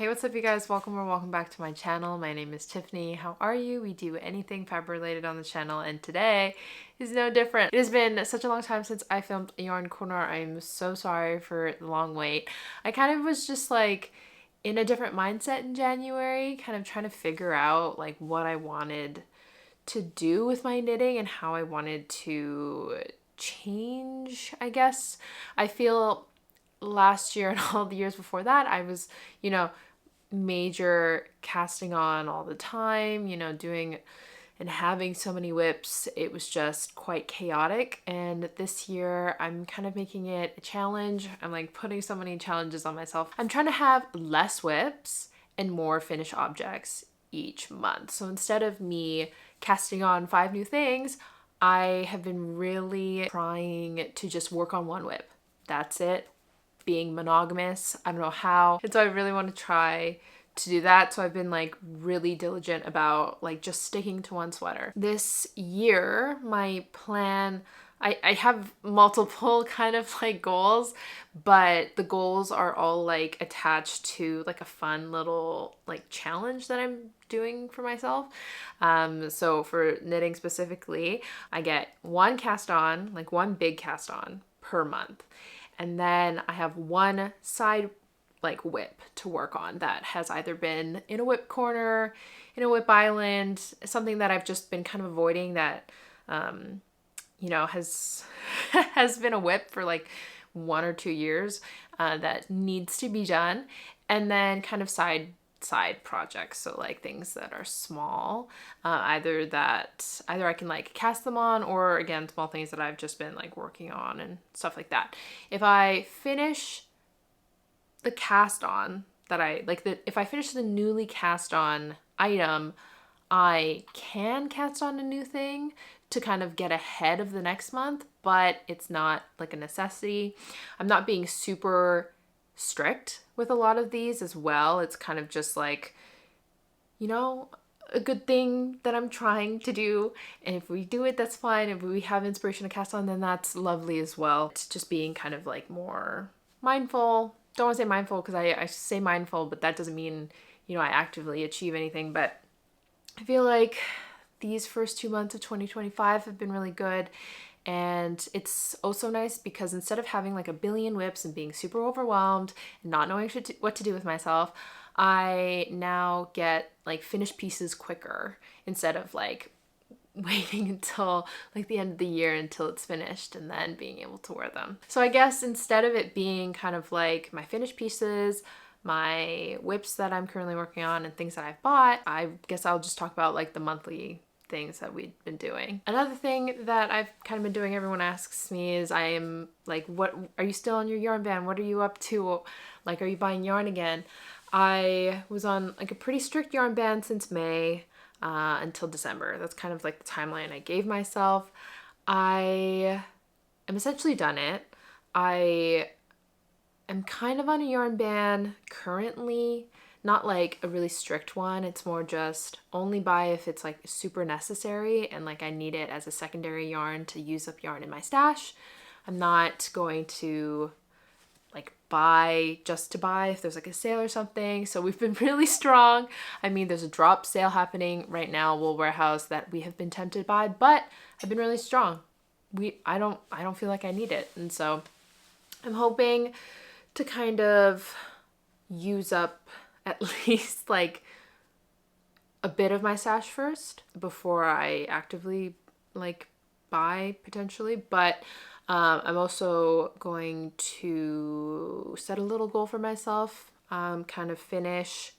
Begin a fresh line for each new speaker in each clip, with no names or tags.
Hey, what's up you guys? Welcome back to my channel. My name is Tiffany. How are you? We do anything fab related on the channel, and today is no different. It has been such a long time since I filmed a yarn corner. I'm so sorry for the long wait. I kind of was just like in a different mindset in January, kind of trying to figure out like what I wanted to do with my knitting and how I wanted to change, I guess. I feel last year and all the years before that, I was, major casting on all the time, doing and having so many whips. It was just quite chaotic. And this year I'm kind of making it a challenge. I'm like putting so many challenges on myself. I'm trying to have less whips and more finished objects each month. So instead of me casting on 5 new things, I have been really trying to just work on one whip. That's it. Being monogamous. I don't know how. And so I really want to try to do that. So I've been like really diligent about like just sticking to one sweater. This year, my plan, I have multiple kind of like goals, but the goals are all like attached to like a fun little like challenge that I'm doing for myself. So for knitting specifically, I get one cast on, like one big cast on per month. And then I have one side like whip to work on that has either been in a whip corner, in a whip island, something that I've just been kind of avoiding that, has has been a whip for like 1 or 2 years that needs to be done. And then kind of side projects, so like things that are small, either I can like cast them on, or again small things that I've just been like working on and stuff like that. If I finish the cast on that if I finish the newly cast on item, I can cast on a new thing to kind of get ahead of the next month, but it's not like a necessity. I'm not being super strict with a lot of these as well. It's kind of just like, a good thing that I'm trying to do. And if we do it, that's fine. If we have inspiration to cast on, then that's lovely as well. It's just being kind of like more mindful. Don't want to say mindful because I say mindful, but that doesn't mean, I actively achieve anything. But I feel like these first 2 months of 2025 have been really good. And it's also nice because instead of having like a billion whips and being super overwhelmed and not knowing what to do with myself, I now get like finished pieces quicker instead of like waiting until like the end of the year until it's finished and then being able to wear them. So I guess instead of it being kind of like my finished pieces, my whips that I'm currently working on and things that I've bought, I guess I'll just talk about like the monthly things that we've been doing. Another thing that I've kind of been doing, everyone asks me, is I am like, what are you still on your yarn ban? What are you up to? Like, are you buying yarn again? I was on like a pretty strict yarn ban since May until December. That's kind of like the timeline I gave myself. I am essentially done it. I am kind of on a yarn ban currently. Not like a really strict one. It's more just only buy if it's like super necessary and like I need it as a secondary yarn to use up yarn in my stash. I'm not going to like buy just to buy if there's like a sale or something. So we've been really strong. I mean, there's a drop sale happening right now, Wool Warehouse, that we have been tempted by, but I've been really strong. I don't feel like I need it. And so I'm hoping to kind of use up at least like a bit of my stash first before I actively like buy potentially. But I'm also going to set a little goal for myself, kind of finish,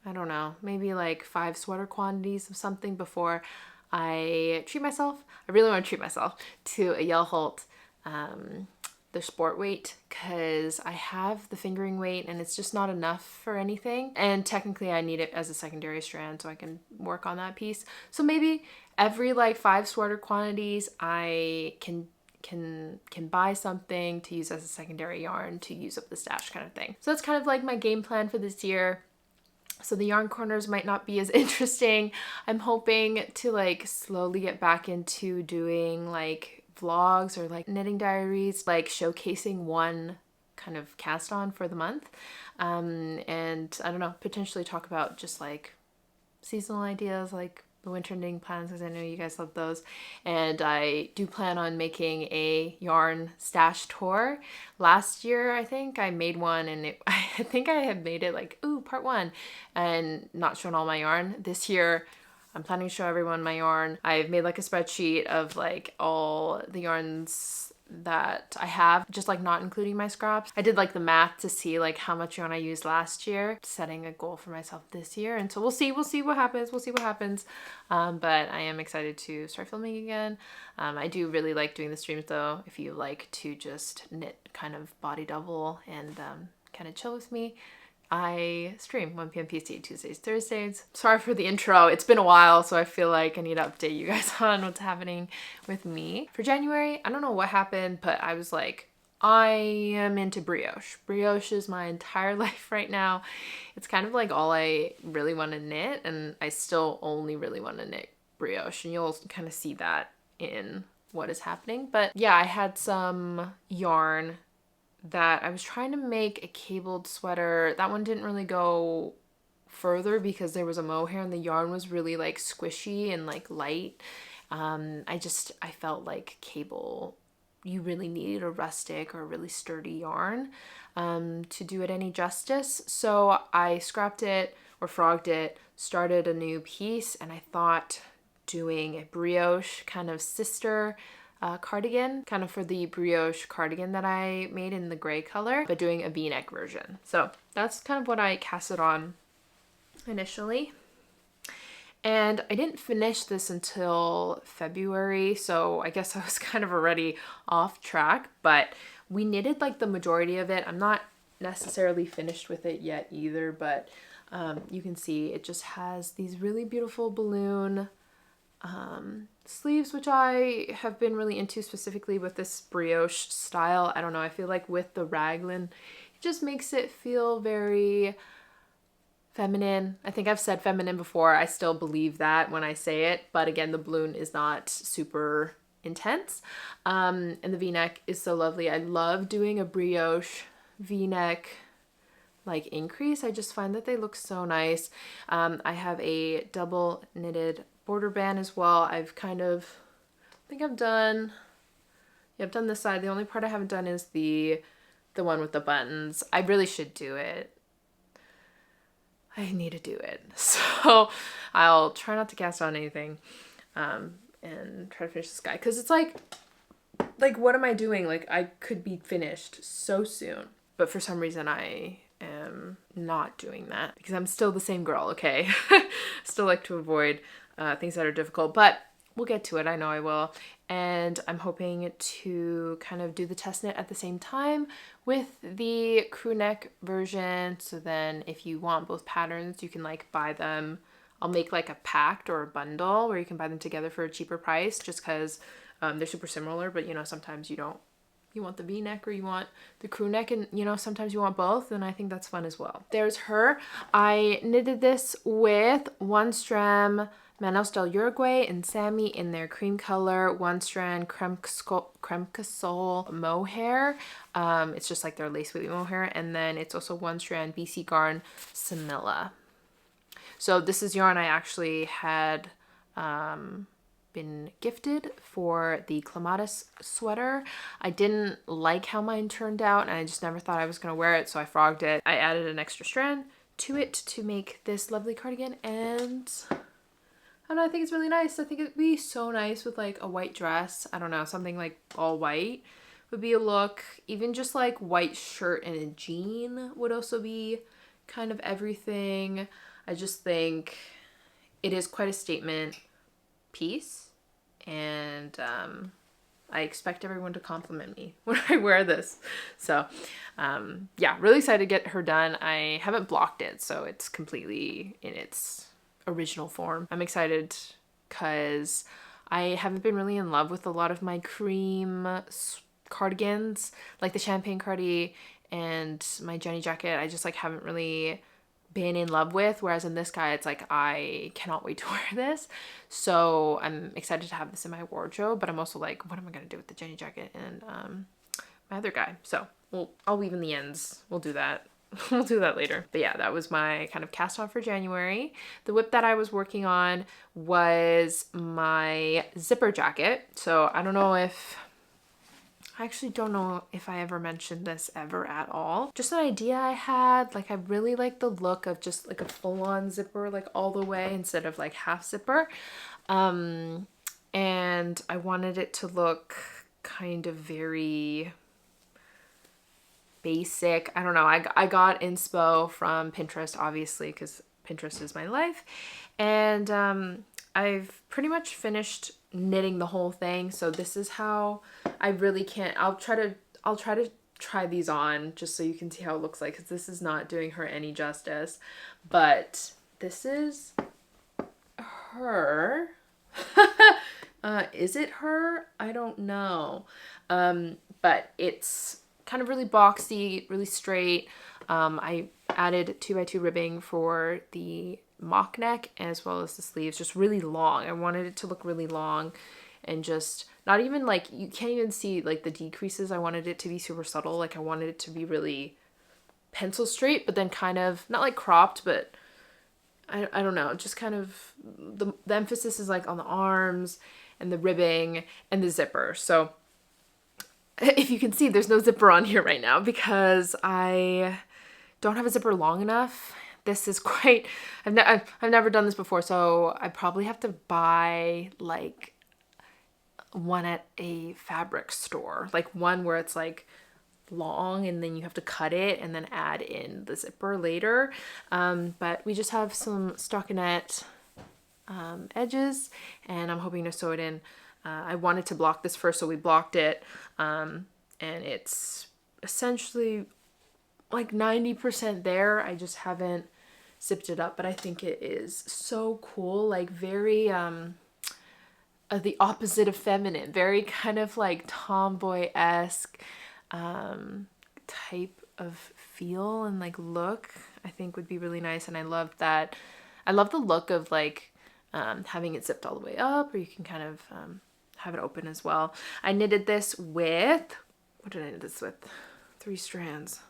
I don't know, maybe like 5 sweater quantities of something before I treat myself. I really want to treat myself to a Yell Holt the sport weight, because I have the fingering weight and it's just not enough for anything, and technically I need it as a secondary strand so I can work on that piece. So maybe every like 5 sweater quantities I can buy something to use as a secondary yarn to use up the stash kind of thing. So that's kind of like my game plan for this year. So the yarn corners might not be as interesting. I'm hoping to like slowly get back into doing like vlogs or like knitting diaries, like showcasing one kind of cast on for the month. And I don't know, potentially talk about just like seasonal ideas, like the winter knitting plans, because I know you guys love those. And I do plan on making a yarn stash tour. Last year, I think I made one, and I think I had made it like, ooh, part 1, and not shown all my yarn. This year, I'm planning to show everyone my yarn. I've made like a spreadsheet of like all the yarns that I have, just like not including my scraps. I did like the math to see like how much yarn I used last year, setting a goal for myself this year. And so we'll see what happens. But I am excited to start filming again. I do really like doing the streams though. If you like to just knit kind of body double and kind of chill with me, I stream 1 p.m. PST Tuesdays, Thursdays. Sorry for the intro. It's been a while, so I feel like I need to update you guys on what's happening with me. For January, I don't know what happened, but I was like, I am into brioche. Brioche is my entire life right now. It's kind of like all I really want to knit, and I still only really want to knit brioche, and you'll kind of see that in what is happening. But yeah, I had some yarn that I was trying to make a cabled sweater. That one didn't really go further because there was a mohair and the yarn was really like squishy and like light. I felt like cable, you really needed a rustic or a really sturdy yarn to do it any justice. So I scrapped it or frogged it, started a new piece, and I thought doing a brioche kind of sister cardigan, kind of for the brioche cardigan that I made in the gray color, but doing a v-neck version. So that's kind of what I casted on initially. And I didn't finish this until February, so I guess I was kind of already off track, but we knitted like the majority of it. I'm not necessarily finished with it yet either, but you can see it just has these really beautiful balloon sleeves, which I have been really into, specifically with this brioche style. I don't know, I feel like with the raglan, it just makes it feel very feminine. I think I've said feminine before. I still believe that when I say it, but again, the balloon is not super intense. And the v-neck is so lovely. I love doing a brioche v-neck like increase. I just find that they look so nice. I have a double knitted border band as well. I've kind of, I think I've done this side. The only part I haven't done is the one with the buttons. I really should do it. I need to do it. So I'll try not to cast on anything and try to finish this guy, because it's like what am I doing? Like, I could be finished so soon, but for some reason I am not doing that because I'm still the same girl, okay? Still like to avoid things that are difficult, but we'll get to it. I know I will. And I'm hoping to kind of do the test knit at the same time with the crew neck version. So then if you want both patterns, you can like buy them. I'll make like a pact or a bundle where you can buy them together for a cheaper price, just because they're super similar, but you know, sometimes you want the v-neck or you want the crew neck, and you know, sometimes you want both, and I think that's fun as well. There's her. I knitted this with 1 strand Manos del Uruguay and Sammy in their cream color, 1 strand Creme Casole mohair. It's just like their lace weight mohair, and then it's also 1 strand BC Garn Samilla. So this is yarn I actually had been gifted for the clematis sweater. I didn't like how mine turned out, and I just never thought I was going to wear it, so I frogged it. I added an extra strand to it to make this lovely cardigan, and I don't know, I think it's really nice. I think it'd be so nice with like a white dress. I don't know, something like all white would be a look. Even just like white shirt and a jean would also be kind of everything. I just think it is quite a statement piece, and I expect everyone to compliment me when I wear this. So yeah, really excited to get her done. I haven't blocked it, so it's completely in its original form. I'm excited because I haven't been really in love with a lot of my cream cardigans, like the Champagne Cardi and my Jenny jacket. I just like haven't really been in love with, whereas in this guy it's like I cannot wait to wear this. So I'm excited to have this in my wardrobe, but I'm also like, what am I gonna do with the Jenny jacket and my other guy? So I'll weave in the ends. We'll do that. We'll do that later. But yeah, that was my kind of cast on for January. The whip that I was working on was my zipper jacket. So I actually don't know if I ever mentioned this ever at all. Just an idea I had, like I really like the look of just like a full-on zipper, like all the way instead of like half zipper. And I wanted it to look kind of very basic. I don't know. I got inspo from Pinterest, obviously, because Pinterest is my life. And I've pretty much finished knitting the whole thing. So this is how I really can't. I'll try to try these on just so you can see how it looks like, because this is not doing her any justice. But this is her. Is it her? I don't know. But it's kind of really boxy, really straight. I added 2x2 ribbing for the mock neck as well as the sleeves, just really long. I wanted it to look really long and just not even like, you can't even see like the decreases. I wanted it to be super subtle. Like I wanted it to be really pencil straight, but then kind of not like cropped, but I don't know, just kind of the emphasis is like on the arms and the ribbing and the zipper. So if you can see, there's no zipper on here right now because I don't have a zipper long enough. This is quite, I've never done this before, so I probably have to buy like one at a fabric store, like one where it's like long and then you have to cut it and then add in the zipper later. But we just have some stockinette edges and I'm hoping to sew it in. I wanted to block this first, so we blocked it, and it's essentially like 90% there. I just haven't zipped it up, but I think it is so cool, like very the opposite of feminine, very kind of like tomboy-esque type of feel and like look. I think would be really nice, and I love that. I love the look of like having it zipped all the way up, or you can kind of have it open as well. I knitted this with, what did I knit this with? 3 strands.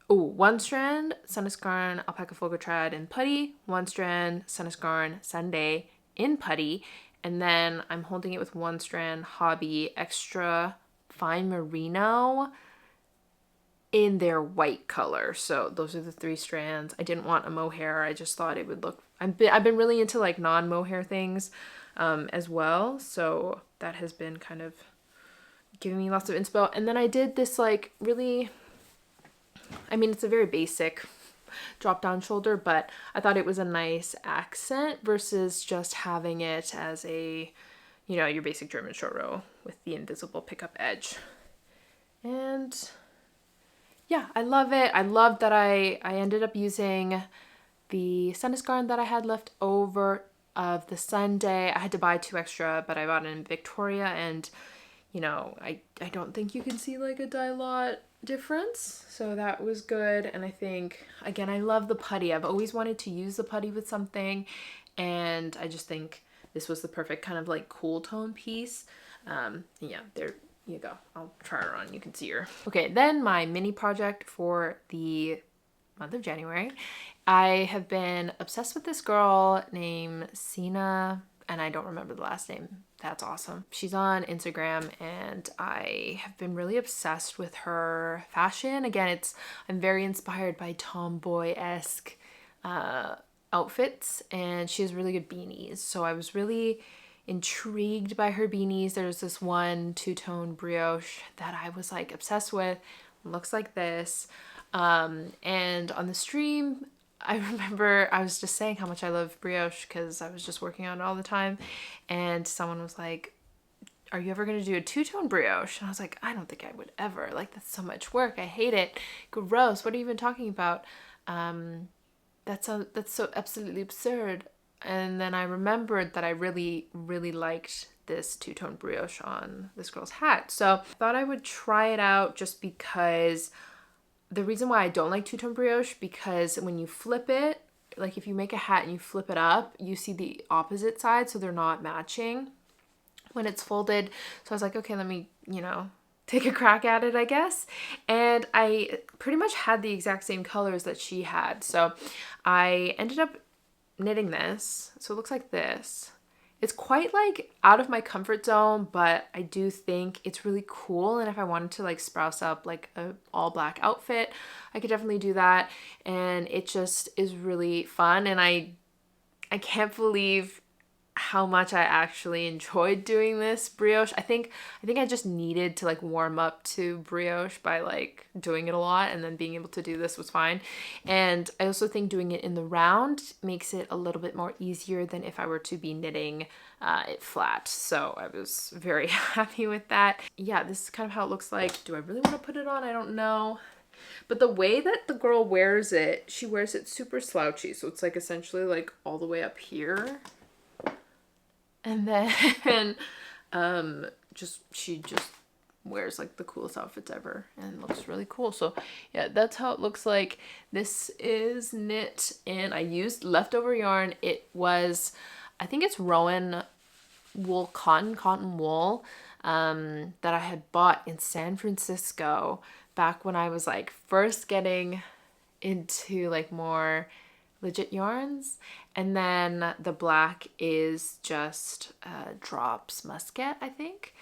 Oh, 1 strand Sunnisgarn Alpaca Folga Trad in putty, 1 strand Sunnisgarn Sunday in putty, and then I'm holding it with 1 strand Hobby Extra Fine Merino in their white color. So those are the 3 strands. I didn't want a mohair. I just thought it would look, I've been really into like non-mohair things as well. So that has been kind of giving me lots of inspo. And then I did this like really, I mean, it's a very basic drop down shoulder, but I thought it was a nice accent versus just having it as a, you know, your basic German short row with the invisible pickup edge. And yeah, I love it. I love that I ended up using the Sunnisgarn that I had left over of the Sunday. I had to buy 2 extra, but I bought it in Victoria, and you know, I don't think you can see like a dye lot difference, so that was good. And I think, again, I love the putty. I've always wanted to use the putty with something, and I just think this was the perfect kind of like cool tone piece. Yeah, there you go. I'll try her on, you can see her. Okay, then my mini project for the month of January. I have been obsessed with this girl named Sina, and I don't remember the last name. That's awesome. She's on Instagram, and I have been really obsessed with her fashion. Again, I'm very inspired by tomboy-esque outfits, and she has really good beanies. So I was really intrigued by her beanies. There's this one 2-tone brioche that I was like obsessed with. It looks like this. And on the stream, I remember I was just saying how much I love brioche because I was just working on it all the time, and someone was like, are you ever going to do a 2-tone brioche? And I was like, I don't think I would ever. Like, that's so much work. I hate it. Gross. What are you even talking about? That's so absolutely absurd. And then I remembered that I really, really liked this 2-tone brioche on this girl's hat. So I thought I would try it out just because the reason why I don't like 2-tone brioche, because when you flip it, like if you make a hat and you flip it up, you see the opposite side, so they're not matching when it's folded. So I was like, okay, let me, you know, take a crack at it, I guess. And I pretty much had the exact same colors that she had. So I ended up knitting this. So it looks like this. It's quite like out of my comfort zone, but I do think it's really cool. And if I wanted to like sprouse up like a all black outfit, I could definitely do that. And it just is really fun. And I can't believe how much I actually enjoyed doing this brioche. I think I just needed to like warm up to brioche by like doing it a lot, and then being able to do this was fine. And I also think doing it in the round makes it a little bit more easier than if I were to be knitting it flat. So I was very happy with that. Yeah, this is kind of how it looks like. Do I really want to put it on? I don't know. But the way that the girl wears it, she wears it super slouchy. So it's like essentially like all the way up here. And then she just wears like the coolest outfits ever and looks really cool. So yeah, that's how it looks like. This is knit and I used leftover yarn. It was, I think it's Rowan wool, cotton wool that I had bought in San Francisco back when I was like first getting into like more legit yarns. And then the black is just Drops Muscat, I think,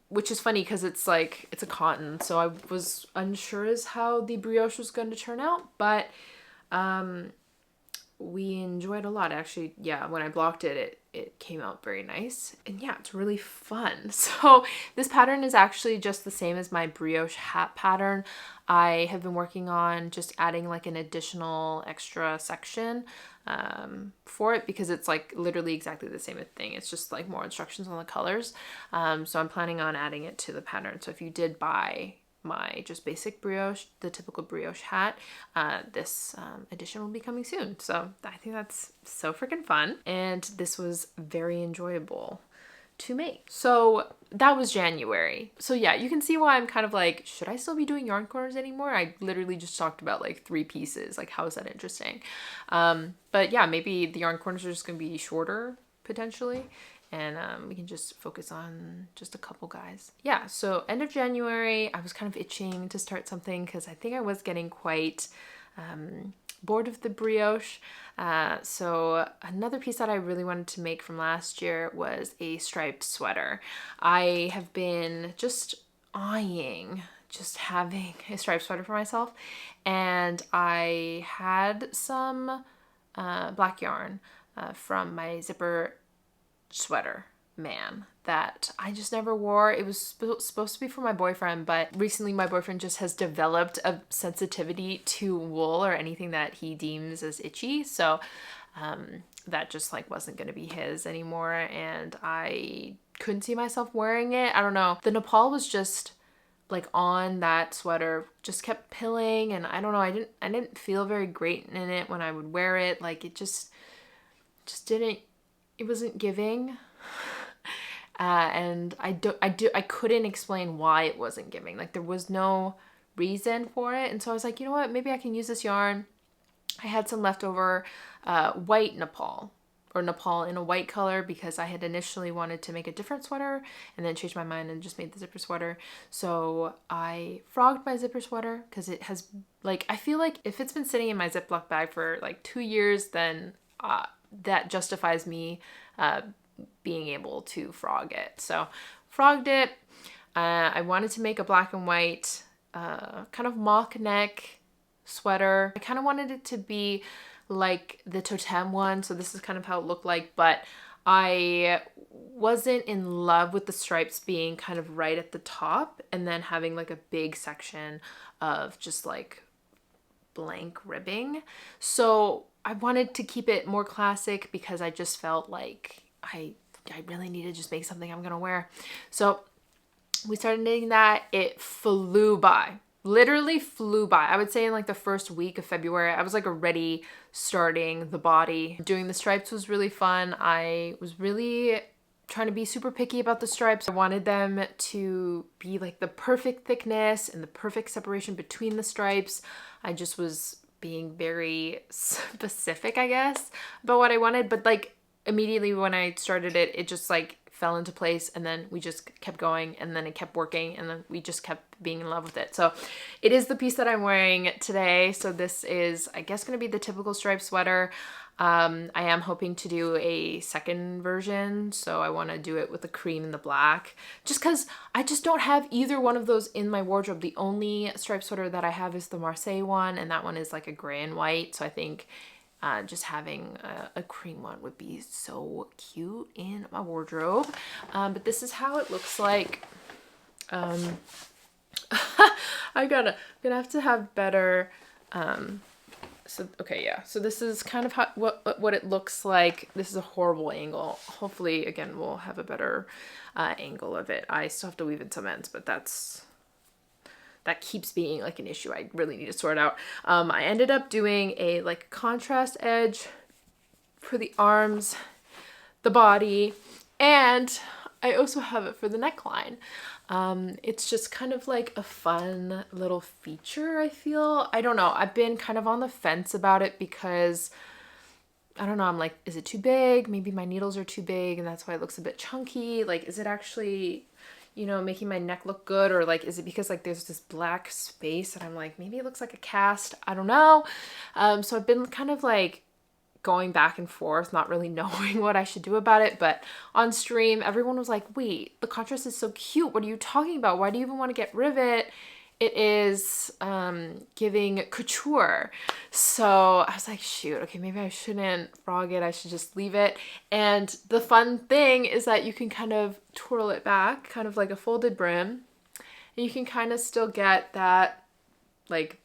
which is funny because it's like it's a cotton, so I was unsure as how the brioche was going to turn out, but we enjoyed a lot. Actually, yeah, when I blocked it, it came out very nice. And yeah, it's really fun. So this pattern is actually just the same as my brioche hat pattern. I have been working on just adding like an additional extra section for it because it's like literally exactly the same thing. It's just like more instructions on the colors. So I'm planning on adding it to the pattern. So if you did buy my just basic brioche, the typical brioche hat, this edition will be coming soon. So I think that's so freaking fun. And this was very enjoyable to make. So that was January. So yeah, you can see why I'm kind of like, should I still be doing yarn corners anymore? I literally just talked about like 3 pieces. Like, how is that interesting? But yeah, maybe the yarn corners are just gonna be shorter potentially. And we can just focus on just a couple guys. Yeah, so end of January, I was kind of itching to start something because I think I was getting quite bored of the brioche. So another piece that I really wanted to make from last year was a striped sweater. I have been just eyeing just having a striped sweater for myself, and I had some black yarn from my zipper sweater man that I just never wore. It was supposed to be for my boyfriend, but recently my boyfriend just has developed a sensitivity to wool or anything that he deems as itchy. So that just like wasn't going to be his anymore, and I couldn't see myself wearing it. I don't know. The Nepal was just like on that sweater, just kept pilling, and I don't know. I didn't feel very great in it when I would wear it. Like it just didn't. It wasn't giving. And I couldn't explain why it wasn't giving. Like there was no reason for it. And so I was like, you know what, maybe I can use this yarn. I had some leftover white Nepal, or Nepal in a white color, because I had initially wanted to make a different sweater and then changed my mind and just made the zipper sweater. So I frogged my zipper sweater because it has, like, I feel like if it's been sitting in my Ziploc bag for like 2 years, then that justifies me being able to frog it. So frogged it. I wanted to make a black and white kind of mock neck sweater. I kind of wanted it to be like the totem one, so this is kind of how it looked like, but I wasn't in love with the stripes being kind of right at the top and then having like a big section of just like blank ribbing. So I wanted to keep it more classic because I just felt like I really need to just make something I'm gonna wear. So we started knitting that. It flew by, literally flew by. I would say in like the first week of February, I was like already starting the body. Doing the stripes was really fun. I was really trying to be super picky about the stripes. I wanted them to be like the perfect thickness and the perfect separation between the stripes. I just was being very specific, I guess, about what I wanted. But like immediately when I started it, it just like fell into place, and then we just kept going, and then it kept working, and then we just kept being in love with it. So it is the piece that I'm wearing today. So this is, I guess, going to be the typical striped sweater. I am hoping to do a second version, so I want to do it with the cream and the black, just because I just don't have either one of those in my wardrobe. The only striped sweater that I have is the Marseille one, and that one is like a gray and white, so I think just having a cream one would be so cute in my wardrobe. But this is how it looks like. I'm gonna have to have better so okay, yeah, so this is kind of how what it looks like. This is a horrible angle. Hopefully again we'll have a better angle of it. I still have to weave in some ends, but that keeps being like an issue I really need to sort out. I ended up doing a like contrast edge for the arms, the body, and I also have it for the neckline. It's just kind of like a fun little feature, I feel. I don't know. I've been kind of on the fence about it because, I don't know, I'm like, is it too big? Maybe my needles are too big and that's why it looks a bit chunky. Like, is it actually, you know, making my neck look good? Or like, is it because like there's this black space and I'm like, maybe it looks like a cast? I don't know. So I've been kind of like going back and forth, not really knowing what I should do about it. But on stream, everyone was like, wait, the contrast is so cute. What are you talking about? Why do you even want to get rid of it? It is giving couture. So I was like, shoot, okay, maybe I shouldn't frog it. I should just leave it. And the fun thing is that you can kind of twirl it back, kind of like a folded brim. And you can kind of still get that like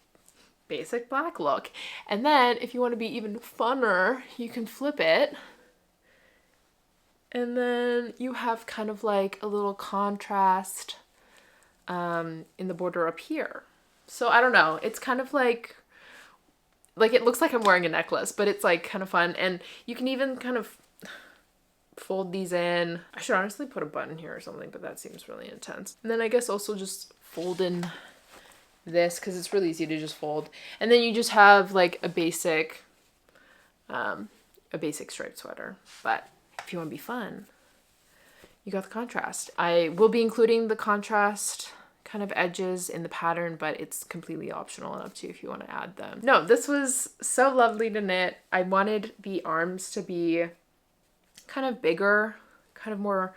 basic black look. And then if you want to be even funner, you can flip it. And then you have kind of like a little contrast in the border up here. So I don't know. It's kind of like it looks like I'm wearing a necklace, but it's like kind of fun. And you can even kind of fold these in. I should honestly put a button here or something, but that seems really intense. And then I guess also just fold in this because it's really easy to just fold, and then you just have like a basic striped sweater. But if you want to be fun, you got the contrast. I will be including the contrast kind of edges in the pattern, but it's completely optional and up to you if you want to add them. No, this was so lovely to knit. I wanted the arms to be kind of bigger, kind of more,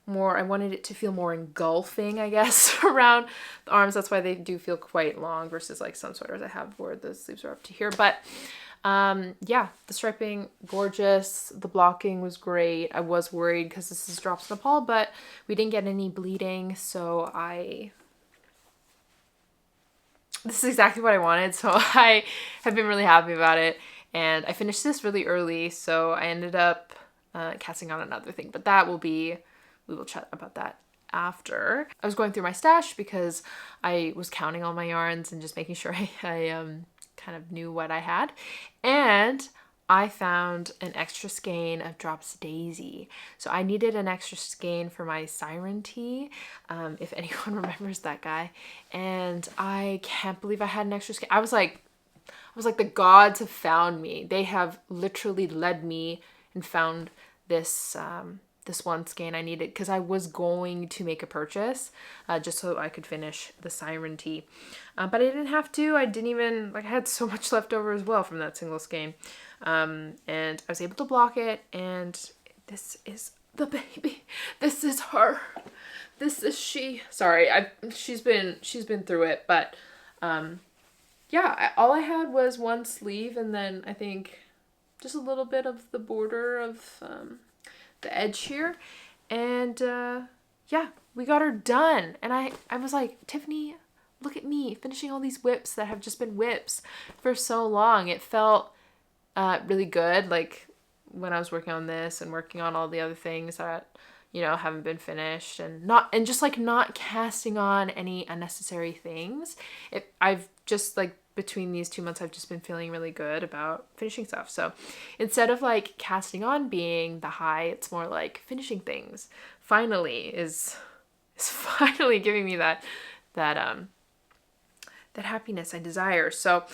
I wanted it to feel more engulfing, I guess, around the arms. That's why they do feel quite long versus like some sweaters I have where the sleeves are up to here. But yeah, the striping, gorgeous. The blocking was great. I was worried because this is drops Nepal, but we didn't get any bleeding. So this is exactly what I wanted. So I have been really happy about it. And I finished this really early. So I ended up casting on another thing, but we will chat about that after. I was going through my stash because I was counting all my yarns and just making sure I kind of knew what I had. And I found an extra skein of Drops Daisy. So I needed an extra skein for my Siren Tee, if anyone remembers that guy. And I can't believe I had an extra skein. I was like, the gods have found me. They have literally led me and found this this one skein I needed because I was going to make a purchase just so I could finish the Siren Tee. But I didn't have to. I didn't even, I had so much left over as well from that single skein. And I was able to block it, and this is the baby. This is her. This is she. Sorry, she's been through it, but yeah, all I had was one sleeve, and then I think just a little bit of the border of the edge here, and yeah, we got her done. And I was like, Tiffany, look at me finishing all these whips that have just been whips for so long. It felt really good, like when I was working on this and working on all the other things that, you know, haven't been finished, and just like not casting on any unnecessary things. I've just like, between these 2 months, I've just been feeling really good about finishing stuff. So instead of like casting on being the high, it's more like finishing things finally is finally giving me that happiness I desire. So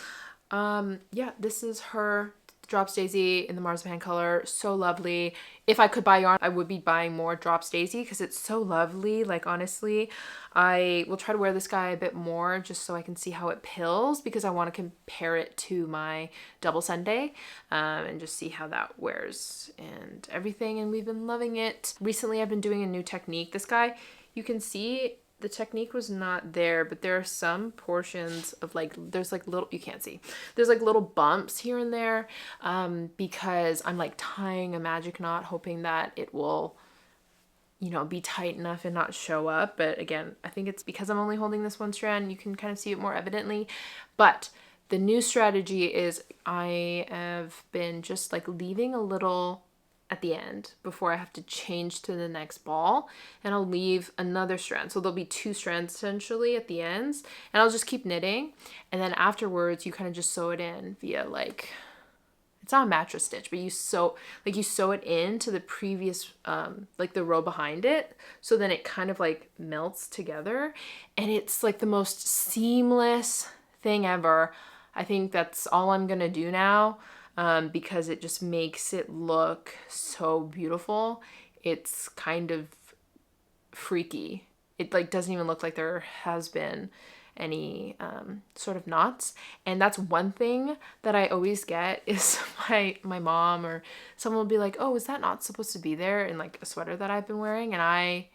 yeah, this is her Drops Daisy in the marzipan color. So lovely. If I could buy yarn, I would be buying more Drops Daisy because it's so lovely. Like, honestly, I will try to wear this guy a bit more just so I can see how it pills, because I want to compare it to my Double Sunday and just see how that wears and everything. And we've been loving it. Recently, I've been doing a new technique. This guy, you can see the technique was not there, but there are some portions of like, there's like little, you can't see, there's like little bumps here and there because I'm like tying a magic knot, hoping that it will, you know, be tight enough and not show up. But again, I think it's because I'm only holding this one strand, you can kind of see it more evidently. But the new strategy is I have been just like leaving a little at the end before I have to change to the next ball, and I'll leave another strand. So there'll be 2 strands essentially at the ends, and I'll just keep knitting. And then afterwards you kind of just sew it in via like, it's not a mattress stitch, but you sew it into the previous, like the row behind it. So then it kind of like melts together, and it's like the most seamless thing ever. I think that's all I'm gonna do now. Because it just makes it look so beautiful. It's kind of freaky. It like doesn't even look like there has been any sort of knots. And that's one thing that I always get is my mom or someone will be like, oh, is that knot supposed to be there in like a sweater that I've been wearing? And I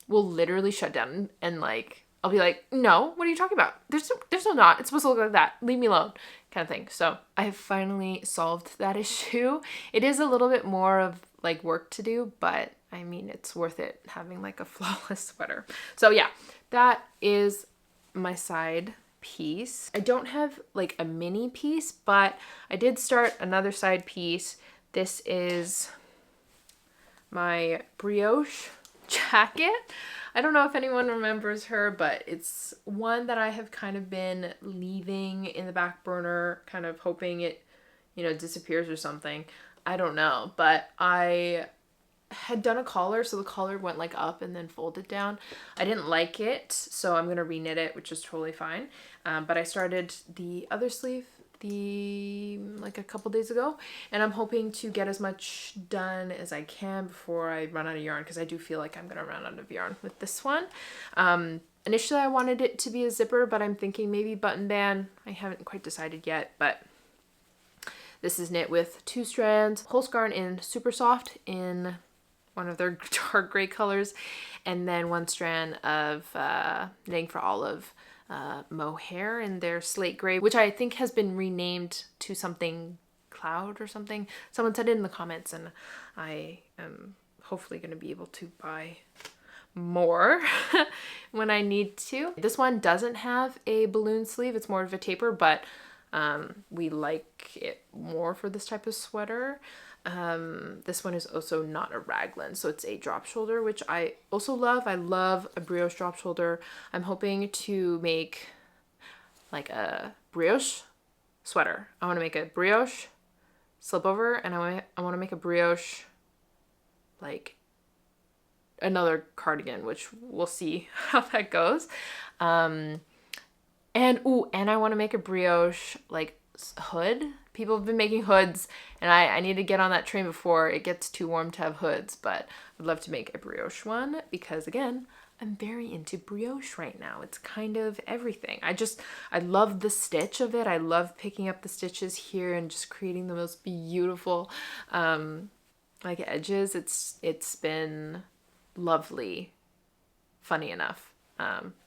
will literally shut down and like, I'll be like, no, what are you talking about? There's no knot. It's supposed to look like that. Leave me alone, kind of thing. So I have finally solved that issue. It is a little bit more of like work to do, but I mean, it's worth it having like a flawless sweater. So yeah, that is my side piece. I don't have like a mini piece, but I did start another side piece. This is my brioche jacket. I don't know if anyone remembers her, but it's one that I have kind of been leaving in the back burner, kind of hoping it, you know, disappears or something. I don't know, but I had done a collar, so the collar went like up and then folded down. I didn't like it, so I'm gonna reknit it, which is totally fine. But I started the other sleeve like a couple days ago, and I'm hoping to get as much done as I can before I run out of yarn, because I do feel like I'm gonna run out of yarn with this one. Initially I wanted it to be a zipper, but I'm thinking maybe button band. I haven't quite decided yet, but this is knit with 2 strands, whole scarn in Super Soft in one of their dark gray colors, and then 1 strand of Knitting for Olive mohair in their slate gray, which I think has been renamed to something cloud or something. Someone said it in the comments, and I am hopefully going to be able to buy more when I need to. This one doesn't have a balloon sleeve, it's more of a taper, but we like it more for this type of sweater. This one is also not a raglan, so it's a drop shoulder, which I also love. I love a brioche drop shoulder. I'm hoping to make like a brioche sweater. I want to make a brioche slip over, and I want to make a brioche like another cardigan, which we'll see how that goes. And I want to make a brioche like hood. People have been making hoods, and I need to get on that train before it gets too warm to have hoods, but I'd love to make a brioche one because, again, I'm very into brioche right now. It's kind of everything. I love the stitch of it. I love picking up the stitches here and just creating the most beautiful like edges. It's been lovely, funny enough,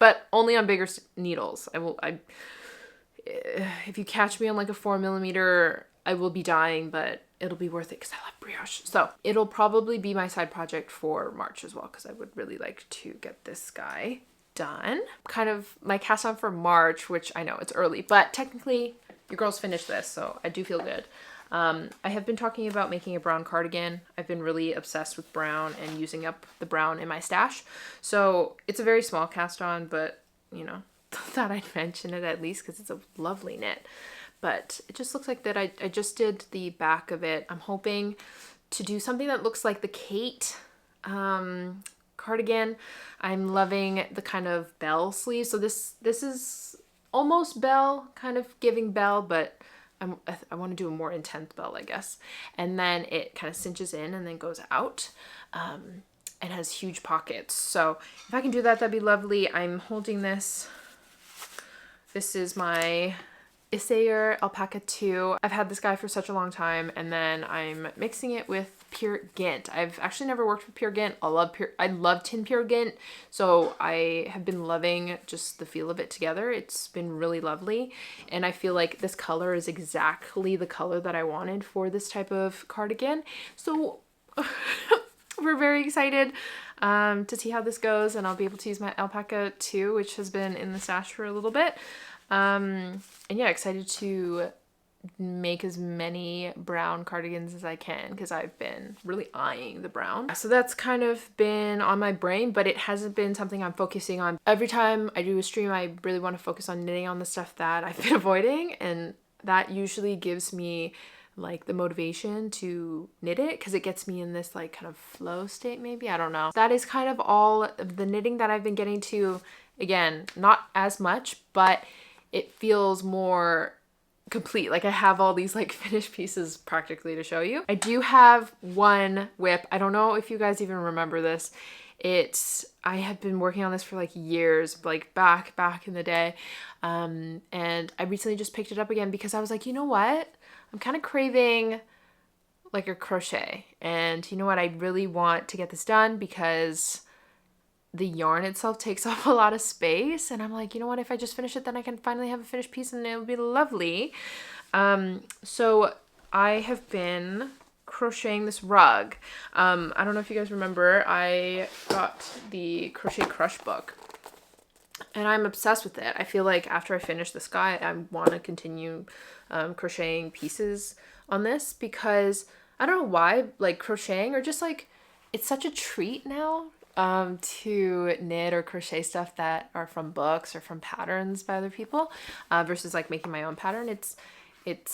but only on bigger needles. If you catch me on like a 4mm, I will be dying, but it'll be worth it because I love brioche. So it'll probably be my side project for March as well, because I would really like to get this guy done. Kind of my cast on for March, which I know it's early, but technically your girls finished this, so I do feel good. I have been talking about making a brown cardigan. I've been really obsessed with brown and using up the brown in my stash. So it's a very small cast on, but you know, thought I'd mention it at least because it's a lovely knit. But it just looks like that. I just did the back of it. I'm hoping to do something that looks like the Khaite cardigan. I'm loving the kind of bell sleeve. So this is almost bell, kind of giving bell, but I want to do a more intense belt, I guess. And then it kind of cinches in and then goes out. And has huge pockets. So if I can do that, that'd be lovely. I'm holding this. This is my Isayer Alpaca 2. I've had this guy for such a long time, and then I'm mixing it with Pure Gint. I've actually never worked with Pure Gint. I love Tin Pure Gint, so I have been loving just the feel of it together. It's been really lovely, and I feel like this color is exactly the color that I wanted for this type of cardigan. So we're very excited to see how this goes, and I'll be able to use my Alpaca 2, which has been in the stash for a little bit. And yeah, excited to make as many brown cardigans as I can, because I've been really eyeing the brown. So that's kind of been on my brain, but it hasn't been something I'm focusing on. Every time I do a stream, I really want to focus on knitting on the stuff that I've been avoiding, and that usually gives me like the motivation to knit it, because it gets me in this like kind of flow state, maybe, I don't know. That is kind of all of the knitting that I've been getting to. Again, not as much, but it feels more complete. Like I have all these like finished pieces practically to show you. I do have one whip. I don't know if you guys even remember this. I have been working on this for like years, like back in the day. And I recently just picked it up again because I was like, you know what? I'm kind of craving like a crochet, and you know what? I really want to get this done because the yarn itself takes up a lot of space, and I'm like, you know what? If I just finish it, then I can finally have a finished piece and it'll be lovely. So I have been crocheting this rug. I don't know if you guys remember, I got the Crochet Crush book, and I'm obsessed with it. I feel like after I finish this guy, I want to continue crocheting pieces on this, because I don't know why, like crocheting, or just like, it's such a treat now to knit or crochet stuff that are from books or from patterns by other people, versus like making my own pattern. It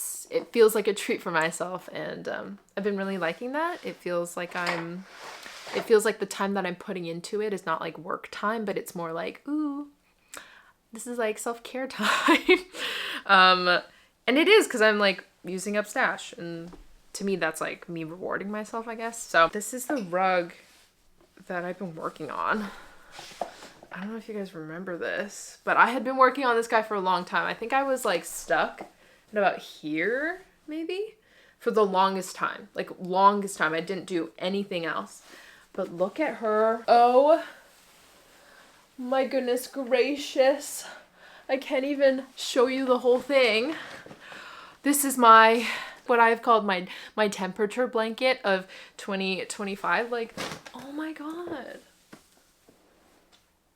feels like a treat for myself, and I've been really liking that. It feels like the time that I'm putting into it is not like work time, but it's more like, ooh, this is like self-care time. And it is, because I'm like using up stash, and to me that's like me rewarding myself, I guess. So this is the rug that I've been working on. I don't know if you guys remember this, but I had been working on this guy for a long time. I think I was like stuck at about here, maybe, for the longest time. Like longest time. I didn't do anything else. But look at her. Oh my goodness gracious. I can't even show you the whole thing. This is what I've called my temperature blanket of 2025. Like, oh my god.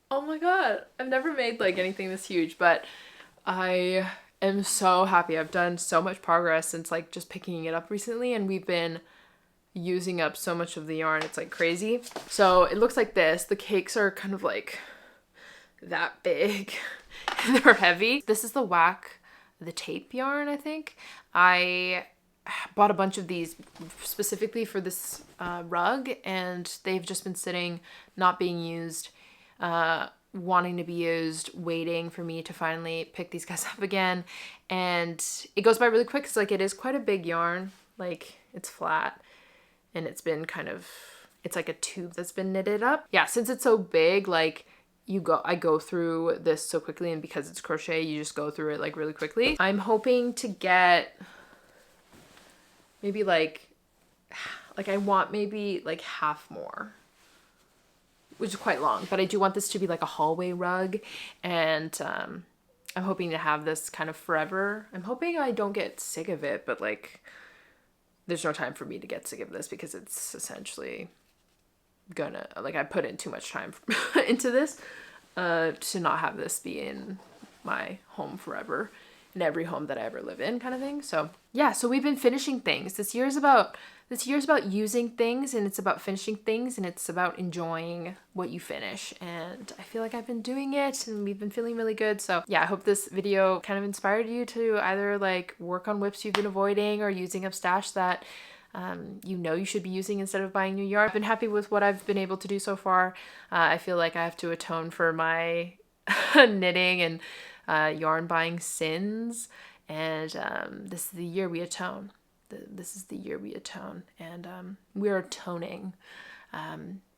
Oh my god. I've never made like anything this huge, but I am so happy. I've done so much progress since like just picking it up recently, and we've been using up so much of the yarn. It's like crazy. So it looks like this. The cakes are kind of like that big. They're heavy. This is the tape yarn, I think. I bought a bunch of these specifically for this rug, and they've just been sitting, not being used, wanting to be used, waiting for me to finally pick these guys up again. And it goes by really quick, because like it is quite a big yarn. Like it's flat, and it's been it's like a tube that's been knitted up. Yeah, since it's so big, like I go through this so quickly, and because it's crochet, you just go through it like really quickly. I'm hoping to get maybe like I want maybe like half more, which is quite long, but I do want this to be like a hallway rug, and I'm hoping to have this kind of forever. I'm hoping I don't get sick of it, but like there's no time for me to get sick of this, because it's essentially gonna, like, I put in too much time into this to not have this be in my home forever, in every home that I ever live in, kind of thing. So yeah, so we've been finishing things. This year's about using things, and it's about finishing things, and it's about enjoying what you finish. And I feel like I've been doing it, and we've been feeling really good. So yeah, I hope this video kind of inspired you to either like work on whips you've been avoiding, or using up stash that you know you should be using instead of buying new yarn. I've been happy with what I've been able to do so far. I feel like I have to atone for my knitting and yarn buying sins, and this is the year we atone. This is the year we atone, and we are toning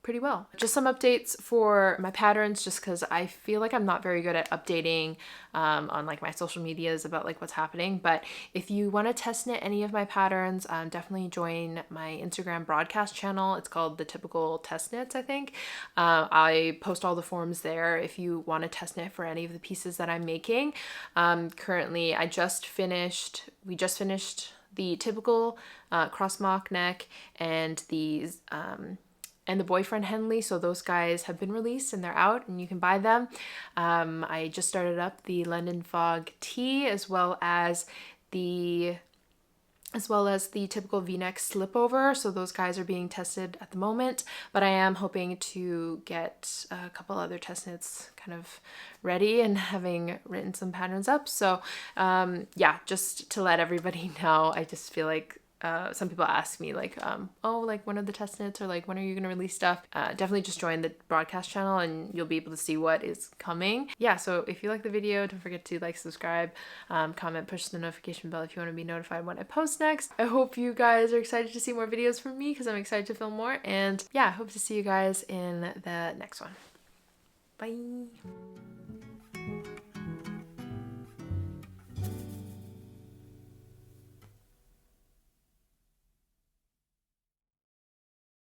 pretty well. Just some updates for my patterns, just because I feel like I'm not very good at updating on like my social medias about like what's happening. But if you want to test knit any of my patterns, definitely join my Instagram broadcast channel. It's called The Typical Test Knits, I think. I post all the forms there if you want to test knit for any of the pieces that I'm making. Currently, we just finished the typical cross mock neck and these and the boyfriend Henley, so those guys have been released and they're out and you can buy them. I just started up the London Fog tee, as well as the typical V-neck slipover, so those guys are being tested at the moment, but I am hoping to get a couple other test knits kind of ready and having written some patterns up. So yeah, just to let everybody know, I just feel like some people ask me like, oh, like when are the test knits, or like when are you gonna release stuff? Definitely just join the broadcast channel and you'll be able to see what is coming. Yeah, so if you like the video, don't forget to like, subscribe, comment, push the notification bell if you want to be notified when I post next. I hope you guys are excited to see more videos from me, because I'm excited to film more. And yeah, I hope to see you guys in the next one. Bye.